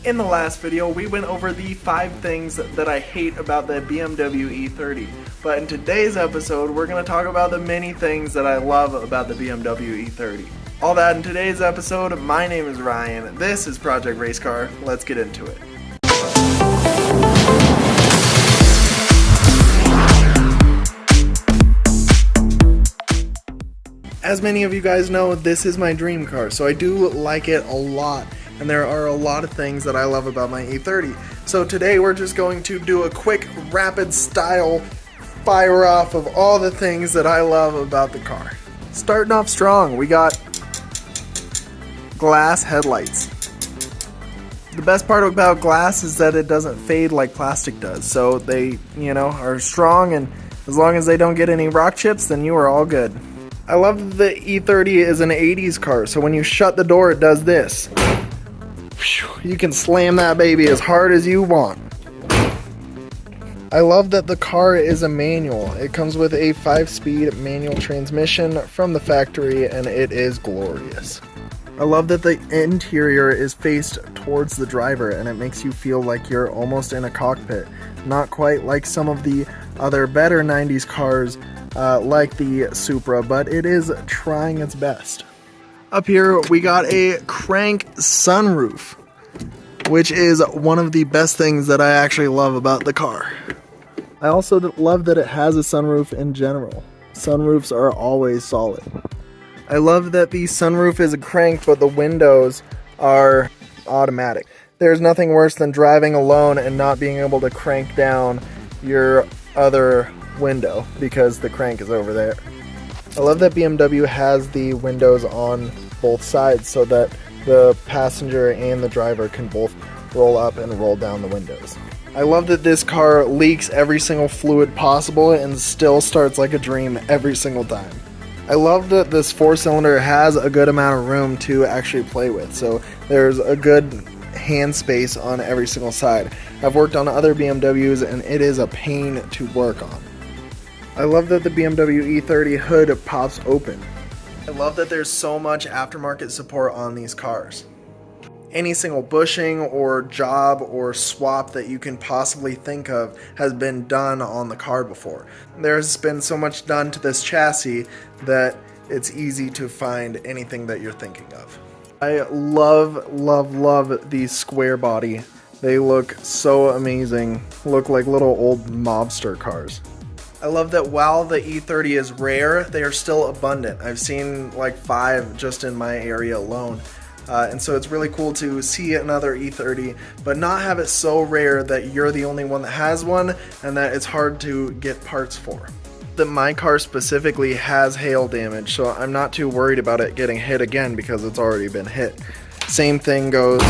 In the last video, we went over the 5 things that I hate about the BMW E30. But in today's episode, we're going to talk about the many things that I love about the BMW E30. All that in today's episode. My name is Ryan. This is Project Race Car. Let's get into it. As many of you guys know, this is my dream car, so I do like it a lot. And there are a lot of things that I love about my E30. So today we're just going to do a quick, rapid style fire off of all the things that I love about the car. Starting off strong, we got glass headlights. The best part about glass is that it doesn't fade like plastic does. So they, are strong, and as long as they don't get any rock chips, then you are all good. I love the E30 is an 80s car, so when you shut the door, it does this. You can slam that baby as hard as you want. I love that the car is a manual. It comes with a 5-speed manual transmission from the factory, and it is glorious. I love that the interior is faced towards the driver, and it makes you feel like you're almost in a cockpit. Not quite like some of the other better 90s cars like the Supra, but it is trying its best. Up here we got a crank sunroof, which is one of the best things that I actually love about the car. I also love that it has a sunroof in general. Sunroofs are always solid. I love that the sunroof is a crank, but the windows are automatic. There's nothing worse than driving alone and not being able to crank down your other window because the crank is over there. I love that BMW has the windows on both sides so that the passenger and the driver can both roll up and roll down the windows. I love that this car leaks every single fluid possible and still starts like a dream every single time. I love that this 4-cylinder has a good amount of room to actually play with, so there's a good hand space on every single side. I've worked on other BMWs and it is a pain to work on. I love that the BMW E30 hood pops open. I love that there's so much aftermarket support on these cars. Any single bushing or job or swap that you can possibly think of has been done on the car before. There's been so much done to this chassis that it's easy to find anything that you're thinking of. I love these square body. They look so amazing. Look like little old mobster cars. I love that while the E30 is rare, they are still abundant. I've seen like 5 just in my area alone. And so it's really cool to see another E30, but not have it so rare that you're the only one that has one and that it's hard to get parts for. That my car specifically has hail damage, so I'm not too worried about it getting hit again because it's already been hit. Same thing goes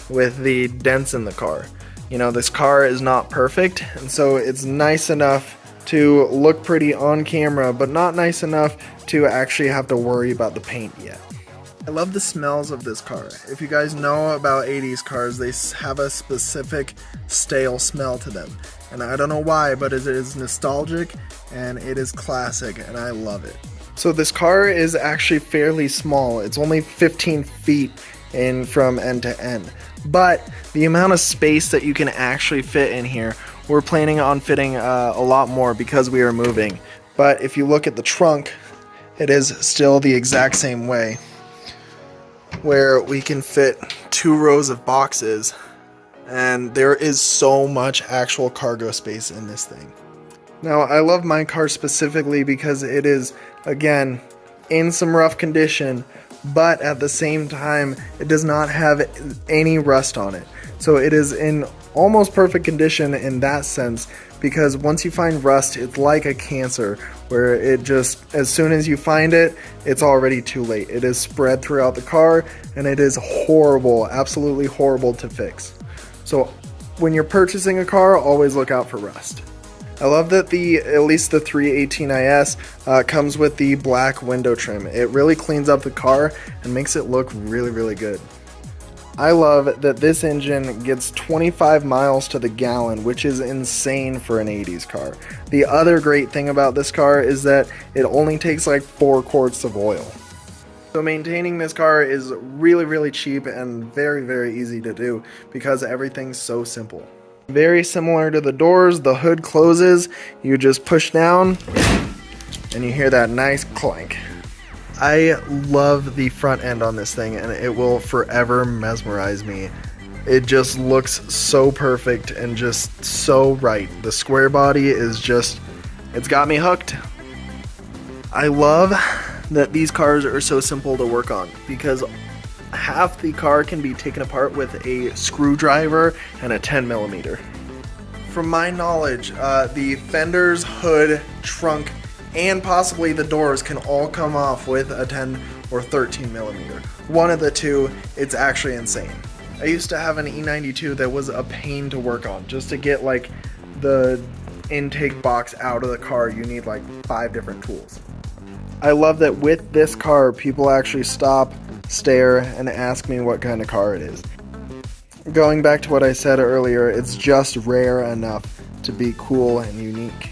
with the dents in the car. This car is not perfect, and so it's nice enough to look pretty on camera, but not nice enough to actually have to worry about the paint yet. I love the smells of this car. If you guys know about 80s cars, they have a specific stale smell to them. And I don't know why, but it is nostalgic and it is classic and I love it. So this car is actually fairly small. It's only 15 feet in from end to end. But the amount of space that you can actually fit in here, we're planning on fitting a lot more because we are moving. But if you look at the trunk, it is still the exact same way, where we can fit 2 rows of boxes, and there is so much actual cargo space in this thing. Now, I love my car specifically because it is, again, in some rough condition, but at the same time, it does not have any rust on it. So it is in almost perfect condition in that sense, because once you find rust, it's like a cancer, where it just, as soon as you find it, it's already too late. It is spread throughout the car, and it is horrible, absolutely horrible to fix. So when you're purchasing a car, always look out for rust. I love that at least the 318IS comes with the black window trim. It really cleans up the car and makes it look really good. I love that this engine gets 25 miles to the gallon, which is insane for an 80s car. The other great thing about this car is that it only takes like 4 quarts of oil. So maintaining this car is really, really cheap and very, very easy to do because everything's so simple. Very similar to the doors, the hood closes, you just push down and you hear that nice clank. I love the front end on this thing and it will forever mesmerize me. It just looks so perfect and just so right. The square body is just, it's got me hooked. I love that these cars are so simple to work on because half the car can be taken apart with a screwdriver and a 10mm. From my knowledge, the fenders, hood, trunk, and possibly the doors can all come off with a 10 or 13mm. One of the two, it's actually insane. I used to have an E92 that was a pain to work on. Just to get like the intake box out of the car, you need like 5 different tools. I love that with this car, people actually stop, stare, and ask me what kind of car it is. Going back to what I said earlier, it's just rare enough to be cool and unique.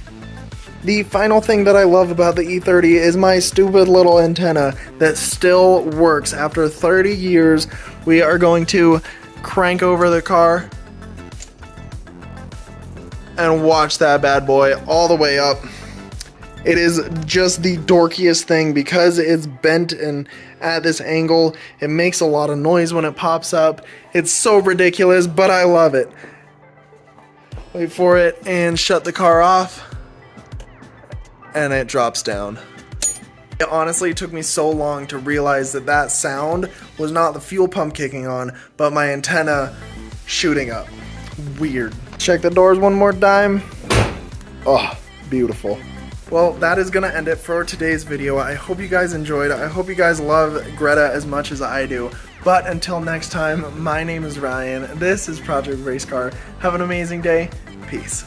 The final thing that I love about the E30 is my stupid little antenna that still works. After 30 years, we are going to crank over the car and watch that bad boy all the way up. It is just the dorkiest thing because it's bent and at this angle. It makes a lot of noise when it pops up. It's so ridiculous, but I love it. Wait for it and shut the car off. And it drops down. It honestly took me so long to realize that that sound was not the fuel pump kicking on, but my antenna shooting up. Weird. Check the doors one more time. Oh, beautiful. Well, that is going to end it for today's video. I hope you guys enjoyed. I hope you guys love Greta as much as I do. But until next time, my name is Ryan. This is Project Race Car. Have an amazing day. Peace.